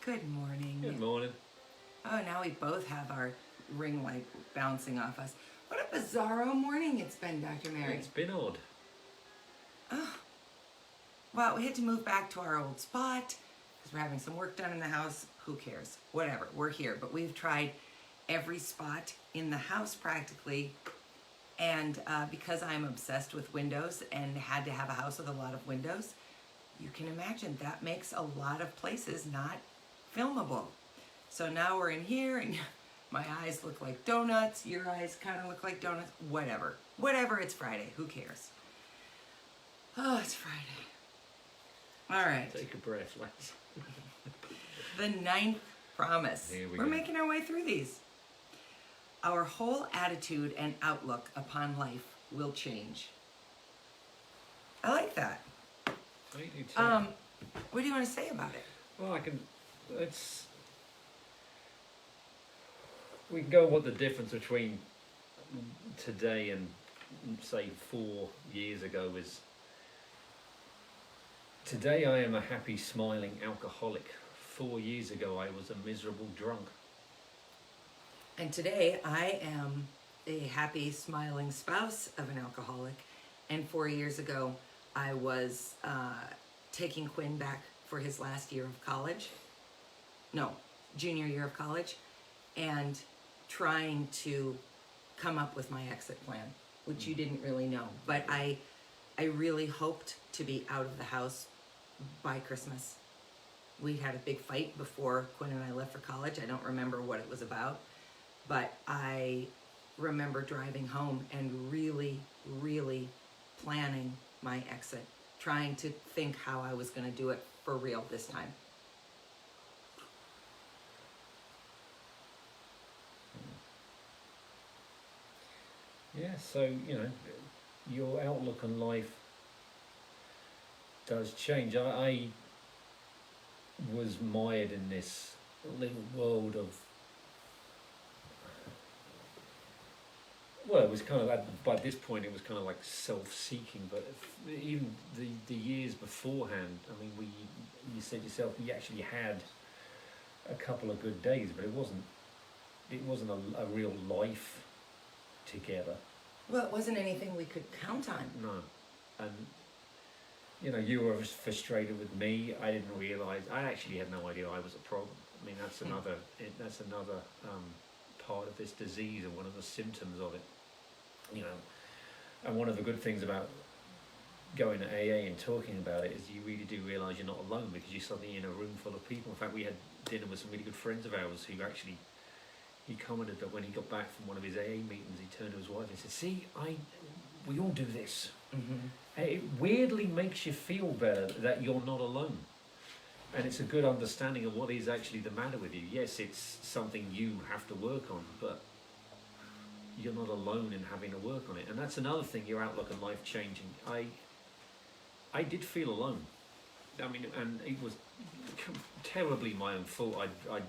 Good morning. Good morning. Oh, now we both have our ring light bouncing off us. What a bizarro morning it's been, Dr. Mary. It's been odd. Well, we had to move back to our old spot because we're having some work done in the house. Who cares? Whatever. We're here. But we've tried every spot in the house practically. And because I'm obsessed with windows and had to have a house with a lot of windows, you can imagine that makes a lot of places not filmable. So now we're in here and my eyes look like donuts. Your eyes kind of look like donuts. Whatever. Whatever. It's Friday. Who cares? Oh, it's Friday. All right. Take a breath, lads. The ninth promise. Here we We're go. making our way through these. Our whole attitude and outlook upon life will change. I like that. I do too. What do you want to say about it? Well, we can go what the difference between today and say 4 years ago is. Today I am a happy, smiling alcoholic. 4 years ago I was a miserable drunk. And today I am a happy, smiling spouse of an alcoholic. And 4 years ago I was taking Quinn back for his last year of college. No, junior year of college. And trying to come up with my exit plan, which you didn't really know. But I really hoped to be out of the house by Christmas. We had a big fight before Quinn and I left for college. I don't remember what it was about, but I remember driving home and really, really planning my exit, trying to think how I was going to do it for real this time. Yeah, so, your outlook on life does change. I was mired in this little world of, well, it was kind of, by this point it was kind of like self-seeking, but even the years beforehand, I mean, you said yourself, you actually had a couple of good days, but it wasn't a real life together. Well, it wasn't anything we could count on. No. And you were frustrated with me. I didn't realize, I actually had no idea I was a problem. I mean, that's another part of this disease and one of the symptoms of it. And one of the good things about going to AA and talking about it is you really do realize you're not alone, because you're suddenly in a room full of people. In fact, we had dinner with some really good friends of ours who actually, he commented that when he got back from one of his AA meetings, he turned to his wife and said, "See, we all do this." Mm-hmm. It weirdly makes you feel better that you're not alone. And it's a good understanding of what is actually the matter with you. Yes, it's something you have to work on, but you're not alone in having to work on it. And that's another thing, your outlook on life changing. I did feel alone. I mean, and it was terribly my own fault. I'd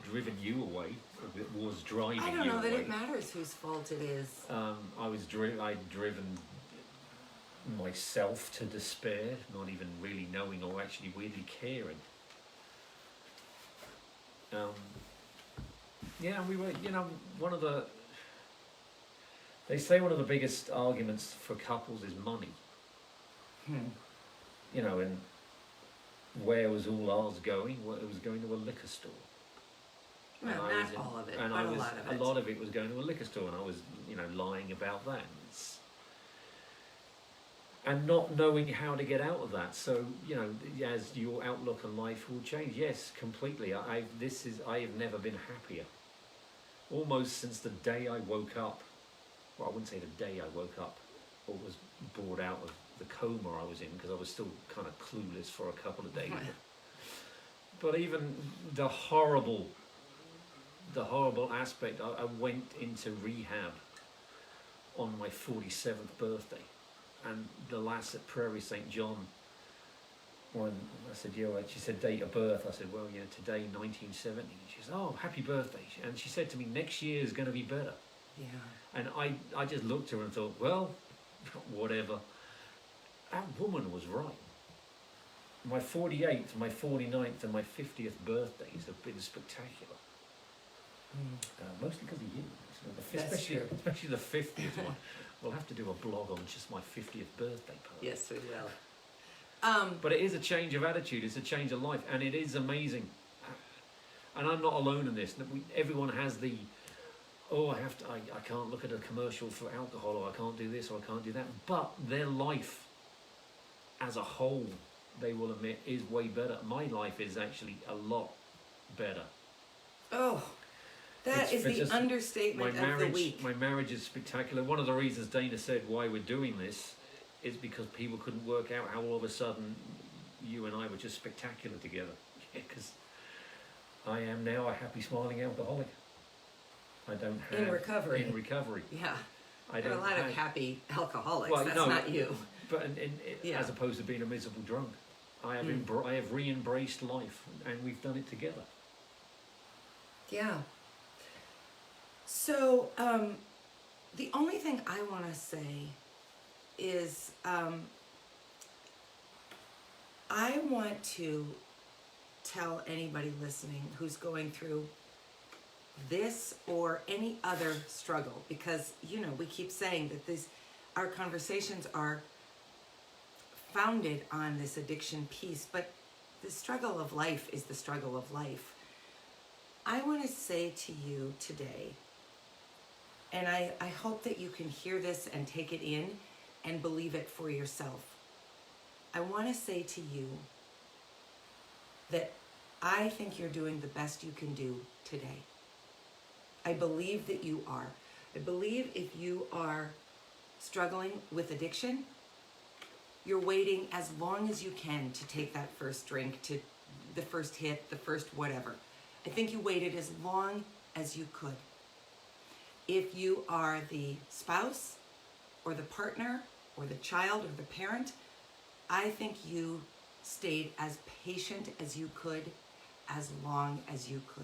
driven you away. It was driving you away. I don't know that it matters whose fault it is. I'd driven myself to despair, not even really knowing or actually really caring. We were, they say one of the biggest arguments for couples is money. And where was all ours going? Well, it was going to a liquor store. Well, not all of it, but a lot of it. A lot of it was going to a liquor store, and I was, lying about that. And not knowing how to get out of that. So, as your outlook on life will change, yes, completely. I have never been happier. Almost since the day I woke up. Well, I wouldn't say the day I woke up or was brought out of the coma I was in, because I was still kind of clueless for a couple of days. But even the horrible aspect, I went into rehab on my 47th birthday. And the lass at Prairie St. John, when I said, she said, date of birth. I said, well, today, 1970. She said, oh, happy birthday. And she said to me, next year is going to be better. Yeah. And I just looked at her and thought, well, whatever. That woman was right. my 48th, my 49th, and my 50th birthdays have been spectacular. Mostly because of you. That's Especially the 50th one. We'll have to do a blog on just my 50th birthday party. Yes, we will. But it is a change of attitude. It's a change of life, and it is amazing. And I'm not alone in this. Everyone has the, I can't look at a commercial for alcohol, or I can't do this, or I can't do that. But their life as a whole, they will admit, is way better. My life is actually a lot better. Oh, that is the understatement of the week. My marriage is spectacular. One of the reasons Dana said why we're doing this is because people couldn't work out how all of a sudden you and I were just spectacular together. Because I am now a happy, smiling alcoholic. I don't have... In recovery. In recovery. Yeah. I There are don't a lot have, of happy alcoholics. Well, That's no, not you. But Yeah. as opposed to being a miserable drunk. I have I have re-embraced life, and we've done it together. Yeah. So, the only thing I want to say is I want to tell anybody listening who's going through this or any other struggle, because, we keep saying that our conversations are founded on this addiction piece, but the struggle of life is the struggle of life. I want to say to you today, and I hope that you can hear this and take it in and believe it for yourself. I want to say to you that I think you're doing the best you can do today. I believe that you are. I believe if you are struggling with addiction, you're waiting as long as you can to take that first drink, to the first hit, the first whatever. I think you waited as long as you could. If you are the spouse or the partner or the child or the parent, I think you stayed as patient as you could, as long as you could.